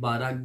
12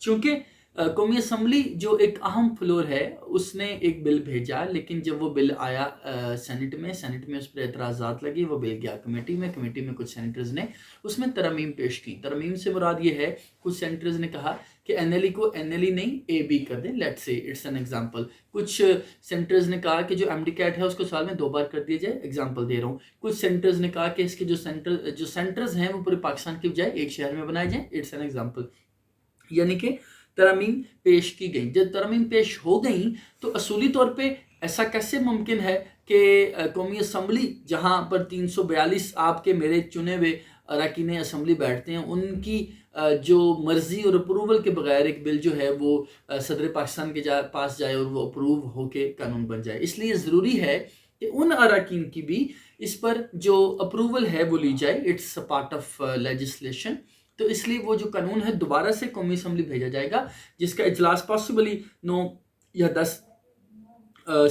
چونکہ قومی اسمبلی جو ایک اہم فلور ہے اس نے ایک بل بھیجا، لیکن جب وہ بل آیا سینٹ میں اس پر اعتراضات لگی، وہ بل گیا کمیٹی میں کچھ سینیٹرز نے اس میں ترمیم پیش کی. ترمیم سے مراد یہ ہے کچھ سینیٹرز نے کہا کہ این ایل ای کو این ایل ای نہیں اے بی کر دیں. Let's say it's an example. کچھ سینیٹرز نے کہا کہ جو ایم ڈی کیٹ ہے اس کو سال میں 2 بار کر دیا جائے. ایگزامپل دے رہا ہوں. کچھ سینیٹرز نے کہا کہ اس کے جو سینٹرز ہیں وہ پورے پاکستان کی بجائے ایک شہر میں بنائے جائیں. It's an example. یعنی کہ ترمیم پیش کی گئی. جب ترمیم پیش ہو گئیں تو اصولی طور پہ ایسا کیسے ممکن ہے کہ قومی اسمبلی جہاں پر 342 آپ کے میرے چنے ہوئے اراکین اسمبلی بیٹھتے ہیں ان کی جو مرضی اور اپروول کے بغیر ایک بل جو ہے وہ صدر پاکستان کے پاس جائے اور وہ اپروو ہو کے قانون بن جائے. اس لیے ضروری ہے کہ ان اراکین کی بھی اس پر جو اپروول ہے وہ لی جائے. It's a part of legislation. تو اس لیے وہ جو قانون ہے دوبارہ سے قومی اسمبلی بھیجا جائے گا جس کا اجلاس پاسبلی 9 یا 10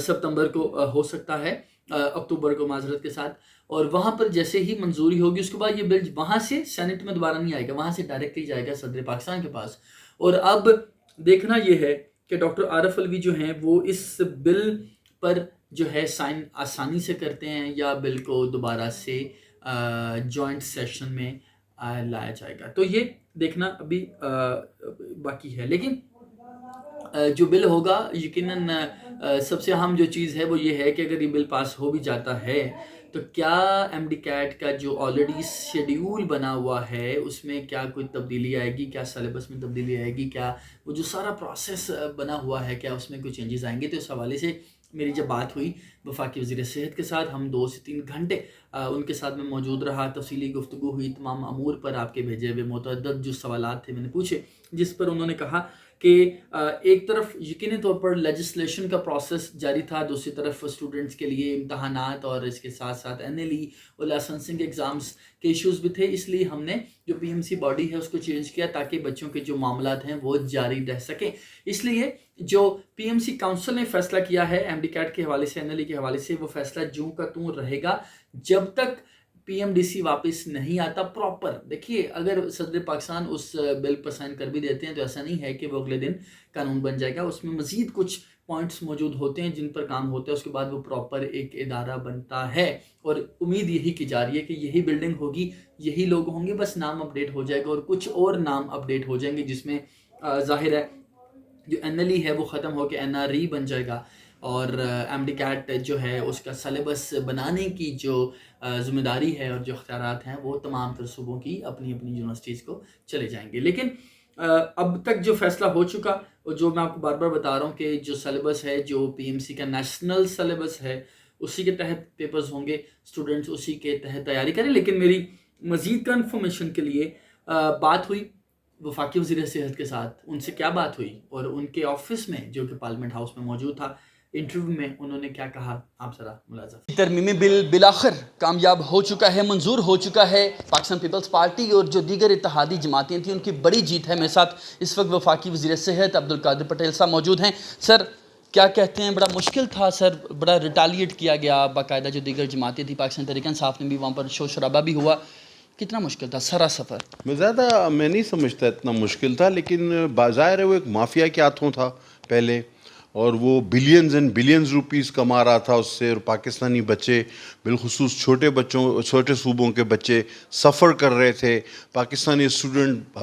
ستمبر کو ہو سکتا ہے، اکتوبر کو معذرت کے ساتھ. اور وہاں پر جیسے ہی منظوری ہوگی اس کے بعد یہ بل وہاں سے سینٹ میں دوبارہ نہیں آئے گا، وہاں سے ڈائریکٹلی جائے گا صدر پاکستان کے پاس. اور اب دیکھنا یہ ہے کہ ڈاکٹر عارف علوی جو ہیں وہ اس بل پر جو ہے سائن آسانی سے کرتے ہیں یا بل کو دوبارہ سے جوائنٹ سیشن میں لایا جائے گا. تو یہ دیکھنا ابھی باقی ہے. لیکن جو بل ہوگا یقیناً سب سے اہم جو چیز ہے وہ یہ ہے کہ اگر یہ بل پاس ہو بھی جاتا ہے تو کیا ایم ڈی کیٹ کا جو آلریڈی شیڈیول بنا ہوا ہے اس میں کیا کوئی تبدیلی آئے گی، کیا سلیبس میں تبدیلی آئے گی، کیا وہ جو سارا پروسیس بنا ہوا ہے کیا اس میں کوئی چینجز آئیں گے. تو اس حوالے سے میری جب بات ہوئی وفاقی وزیر صحت کے ساتھ، ہم 2 سے 3 گھنٹے ان کے ساتھ میں موجود رہا، تفصیلی گفتگو ہوئی، تمام امور پر آپ کے بھیجے ہوئے متعدد جو سوالات تھے میں نے پوچھے، جس پر انہوں نے کہا کہ ایک طرف یقینی طور پر لیجسلیشن کا پروسیس جاری تھا، دوسری طرف اسٹوڈنٹس کے لیے امتحانات اور اس کے ساتھ ساتھ این ایل ای اور لائسنسنگ ایگزامس کے ایشوز بھی تھے. اس لیے ہم نے جو پی ایم سی باڈی ہے اس کو چینج کیا تاکہ بچوں کے جو معاملات ہیں وہ جاری رہ سکیں. اس لیے جو پی ایم سی کاؤنسل نے فیصلہ کیا ہے ایم ڈی کیٹ کے حوالے سے، این ایل ای کے حوالے سے، وہ فیصلہ جوں کا توں رہے گا جب تک پی ایم ڈی سی واپس نہیں آتا پراپر. دیکھیے اگر صدر پاکستان اس بل پر سائن کر بھی دیتے ہیں تو ایسا نہیں ہے کہ وہ اگلے دن قانون بن جائے گا. اس میں مزید کچھ پوائنٹس موجود ہوتے ہیں جن پر کام ہوتا ہے، اس کے بعد وہ پراپر ایک ادارہ بنتا ہے. اور امید یہی کی جا رہی ہے کہ یہی بلڈنگ ہوگی، یہی لوگ ہوں گے، بس نام اپڈیٹ ہو جائے گا اور کچھ اور نام اپڈیٹ ہو جائیں گے جس میں ظاہر ہے جو این ایل ای ہے وہ ختم ہو کے این آر ای بن جائے گا. اور ایم ڈی کیٹ جو ہے اس کا سلیبس بنانے کی جو ذمہ داری ہے اور جو اختیارات ہیں وہ تمام تر صوبوں کی اپنی اپنی یونیورسٹیز کو چلے جائیں گے. لیکن اب تک جو فیصلہ ہو چکا اور جو میں آپ کو بار بار بتا رہا ہوں کہ جو سلیبس ہے جو پی ایم سی کا نیشنل سلیبس ہے اسی کے تحت پیپرز ہوں گے، اسٹوڈنٹس اسی کے تحت تیاری کریں. لیکن میری مزید کنفرمیشن کے لیے بات ہوئی وفاقی وزیر صحت کے ساتھ. ان سے کیا بات ہوئی اور ان کے آفس میں جو کہ پارلیمنٹ ہاؤس میں موجود تھا، انٹرویو میں انہوں نے کیا کہا، آپ ذرا ملاحظہ. ترمیمی بل بالآخر کامیاب ہو چکا ہے، منظور ہو چکا ہے. پاکستان پیپلز پارٹی اور جو دیگر اتحادی جماعتیں تھیں ان کی بڑی جیت ہے. میرے ساتھ اس وقت وفاقی وزیر صحت عبدالقادر پٹیل صاحب موجود ہیں. سر کیا کہتے ہیں، بڑا مشکل تھا سر، بڑا ریٹالیٹ کیا گیا، باقاعدہ جو دیگر جماعتیں تھیں پاکستان تحریک انصاف نے بھی وہاں پر شور شرابہ بھی ہوا. کتنا مشکل تھا سارا سفر؟ میں نہیں سمجھتا اتنا مشکل تھا، لیکن ظاہر ہے وہ ایک مافیا کے ہاتھوں تھا پہلے، اور وہ بلینز اینڈ بلینز روپیز کما رہا تھا اس سے. اور پاکستانی بچے بالخصوص چھوٹے صوبوں کے بچے سفر کر رہے تھے. پاکستانی اسٹوڈنٹ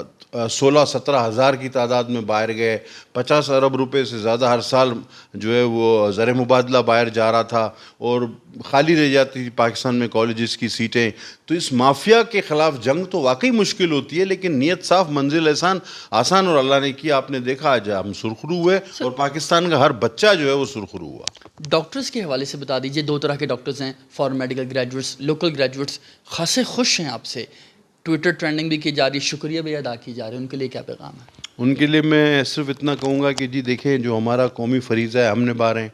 16-17 ہزار کی تعداد میں باہر گئے. 50 ارب روپے سے زیادہ ہر سال جو ہے وہ زر مبادلہ باہر جا رہا تھا اور خالی رہ جاتی تھی پاکستان میں کالجز کی سیٹیں. تو اس مافیا کے خلاف جنگ تو واقعی مشکل ہوتی ہے، لیکن نیت صاف منزل آسان اور اللہ نے کیا. آپ نے دیکھا آج ہم سرخرو ہوئے اور پاکستان کا ہر بچہ جو ہے وہ سرخرو ہوا. ڈاکٹرز کے حوالے سے بتا دیجئے، 2 طرح کے ڈاکٹرز ہیں، foreign medical graduates, local graduates. خاصے خوش ہیں آپ سے، ٹویٹر ٹرینڈنگ بھی کی جا رہی ہے، شکریہ بھی ادا کی جا رہی ہے. ان کے لیے کیا پیغام ہے؟ ان کے لیے میں صرف اتنا کہوں گا کہ جی دیکھیں، جو ہمارا قومی فریضہ ہے ہم نبھا رہے ہیں.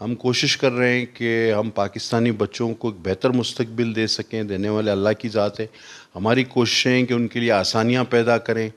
ہم کوشش کر رہے ہیں کہ ہم پاکستانی بچوں کو ایک بہتر مستقبل دے سکیں. دینے والے اللہ کی ذات ہے. ہماری کوششیں ہیں کہ ان کے لیے آسانیاں پیدا کریں،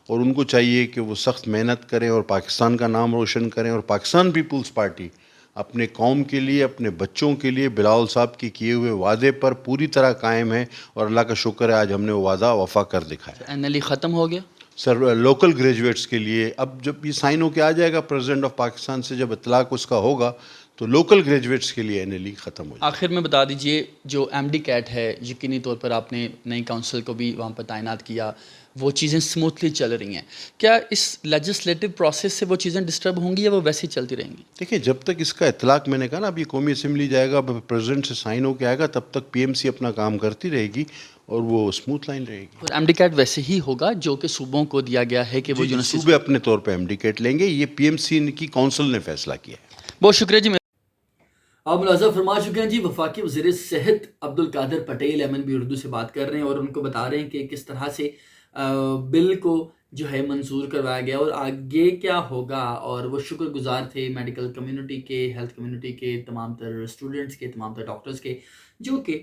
اور ان کو چاہیے کہ وہ سخت محنت کریں اور پاکستان کا نام روشن کریں. اور پاکستان پیپلز پارٹی اپنے قوم کے لیے، اپنے بچوں کے لیے بلاول صاحب کے کیے ہوئے وعدے پر پوری طرح قائم ہے، اور اللہ کا شکر ہے آج ہم نے وہ وعدہ وفا کر دکھایا. این ایل ای ختم ہو گیا؟ لوکل گریجویٹس کے لیے. اب جب یہ سائن ہو کے آ جائے گا پریزیڈنٹ آف پاکستان سے، جب اطلاق اس کا ہوگا تو لوکل گریجویٹس کے لیے NLE ختم ہو جائے گا. آخر میں بتا دیجئے جو MD کیٹ ہے، یقینی طور پر آپ نے نئی کونسل کو بھی وہاں پر تعینات کیا، وہ چیزیں سموتھلی چل رہی ہیں. کیا اس لیجسلیٹو پروسیس سے وہ چیزیں ڈسٹرب ہوں گی یا وہ ویسے ہی چلتی رہیں گی؟ دیکھیں جب تک اس کا اطلاق، میں نے کہا نا اب یہ قومی اسمبلی جائے گا، پریزیڈنٹ سے سائن ہو کے آئے گا، تب تک PMC اپنا کام کرتی رہے گی اور وہ اسموتھ لائن رہے گی. اور MD کیٹ ویسے ہی ہوگا جو کہ صوبوں کو دیا گیا ہے کہ وہ یونیورسٹی. صوبے اپنے طور پہ MD کیٹ لیں گے، یہ PMC کی کونسل نے فیصلہ کیا ہے. بہت شکریہ جی. آپ ملاحظہ فرما چکے ہیں جی، وفاقی وزیر صحت عبدالقادر پٹیل MNB اردو سے بات کر رہے ہیں اور ان کو بتا رہے ہیں کہ کس طرح سے بل کو جو ہے منظور کروایا گیا اور آگے کیا ہوگا. اور وہ شکر گزار تھے میڈیکل کمیونٹی کے، ہیلتھ کمیونٹی کے، تمام تر اسٹوڈنٹس کے، تمام تر ڈاکٹرز کے، جو کہ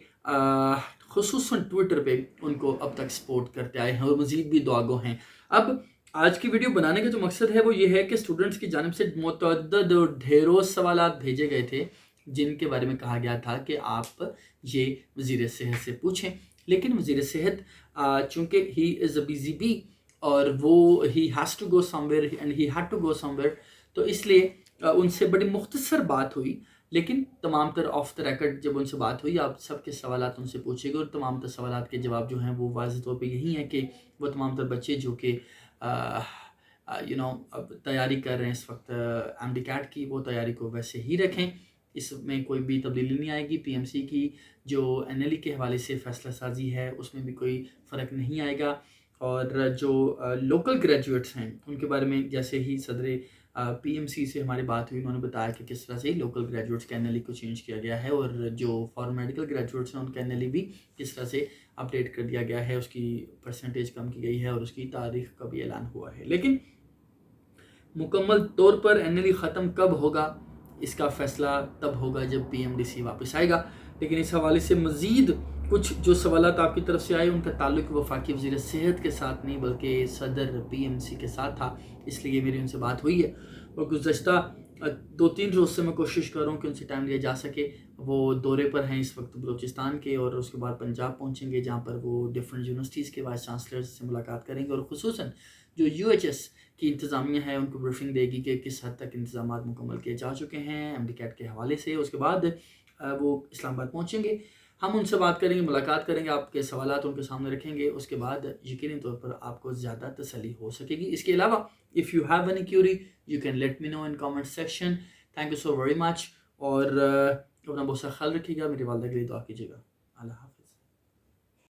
خصوصاً ٹویٹر پہ ان کو اب تک سپورٹ کرتے آئے ہیں اور مزید بھی دعا گو ہیں. اب آج کی ویڈیو بنانے کا جو مقصد ہے وہ یہ ہے کہ اسٹوڈنٹس کی جانب سے متعدد اور ڈھیروں سوالات بھیجے گئے تھے جن کے بارے میں کہا گیا تھا کہ آپ یہ وزیر صحت سے پوچھیں. لیکن وزیر صحت چونکہ ہی از اے بزی بی اور وہ he has to go somewhere and he had to go somewhere, تو اس لیے ان سے بڑی مختصر بات ہوئی. لیکن تمام تر آف دا ریکارڈ جب ان سے بات ہوئی، آپ سب کے سوالات ان سے پوچھے گئے اور تمام تر سوالات کے جواب جو ہیں وہ واضح طور پہ یہی ہیں کہ وہ تمام تر بچے جو کہ اب تیاری کر رہے ہیں اس وقت MD کیٹ کی، وہ تیاری کو ویسے ہی رکھیں. اس میں کوئی بھی تبدیلی نہیں آئے گی. PMC کی جو NLE کے حوالے سے فیصلہ سازی ہے اس میں بھی کوئی فرق نہیں آئے گا. اور جو لوکل گریجویٹس ہیں ان کے بارے میں جیسے ہی صدر PMC سے ہماری بات ہوئی، انہوں نے بتایا کہ کس طرح سے لوکل گریجویٹس کے NLE کو چینج کیا گیا ہے اور جو فارم میڈیکل گریجویٹس ہیں ان کا NLE بھی کس طرح سے اپڈیٹ کر دیا گیا ہے، اس کی پرسنٹیج کم کی گئی ہے اور اس کی تاریخ کا بھی اعلان ہوا ہے. لیکن مکمل طور پر NLE ختم کب ہوگا اس کا فیصلہ تب ہوگا جب PMDC واپس آئے گا. لیکن اس حوالے سے مزید کچھ جو سوالات آپ کی طرف سے آئے ان کا تعلق وفاقی وزیر صحت کے ساتھ نہیں بلکہ صدر PMC کے ساتھ تھا، اس لیے میری ان سے بات ہوئی ہے. اور گزشتہ 2-3 روز سے میں کوشش کر رہا ہوں کہ ان سے ٹائم لیا جا سکے. وہ دورے پر ہیں اس وقت بلوچستان کے اور اس کے بعد پنجاب پہنچیں گے جہاں پر وہ ڈفرینٹ یونیورسٹیز کے وائس چانسلرز سے ملاقات کریں گے اور خصوصاً جو UHS کی انتظامیہ ہے ان کو بریفنگ دے گی کہ کس حد تک انتظامات مکمل کیے جا چکے ہیں MD کیٹ کے حوالے سے. اس کے بعد وہ اسلام آباد پہنچیں گے، ہم ان سے بات کریں گے، ملاقات کریں گے، آپ کے سوالات ان کے سامنے رکھیں گے. اس کے بعد یقینی طور پر آپ کو زیادہ تسلی ہو سکے گی. اس کے علاوہ if you have any query you can let me know in comment section. thank you so very much اور اپنا بہت سا خیال رکھیے گا، میری والدہ کے لیے دعا کیجیے گا. اللہ حافظ.